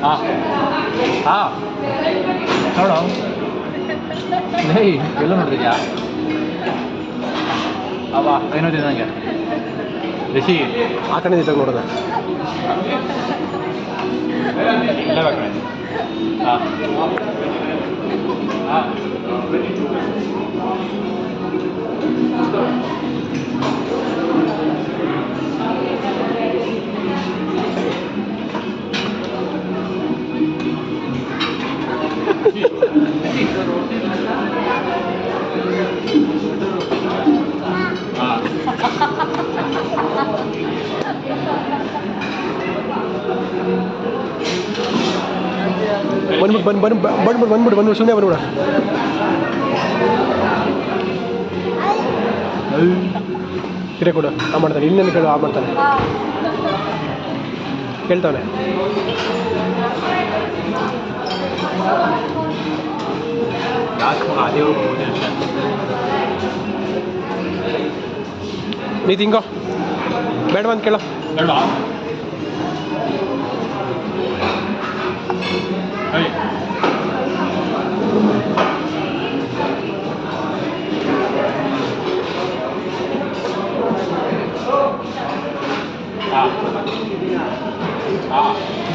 ಹಾಂ ಹಾಂ ನೋಡು ಏಯ್ ಎಲ್ಲ ನೋಡ್ತಿದ್ಯಾ ಅವ ಏನೋದಿದೆ ನನಗೆ ರಿಷಿ ಆ ಕಡೆ ಇದ್ದಾಗ ನೋಡೋದು ಇಲ್ಲ ಬೇಕು ಹಾಂ ಹಾಂ ಬಂದ್ಬಿಡು ಸುಮ್ಮನೆ ಬಂದ್ಬಿಡ ಕಿರೆ ಕೊಡು ಆ ಮಾಡ್ತಾನೆ ಇನ್ನೇನು ಕೇಳು ಆ ಮಾಡ್ತಾನೆ ಕೇಳ್ತಾನೆ ನೀ ತಿಂಗೋ ಬೇಡ ಅಂತ ಕೇಳೋ ಬೇಡ ಹಾಂ ಹಾಂ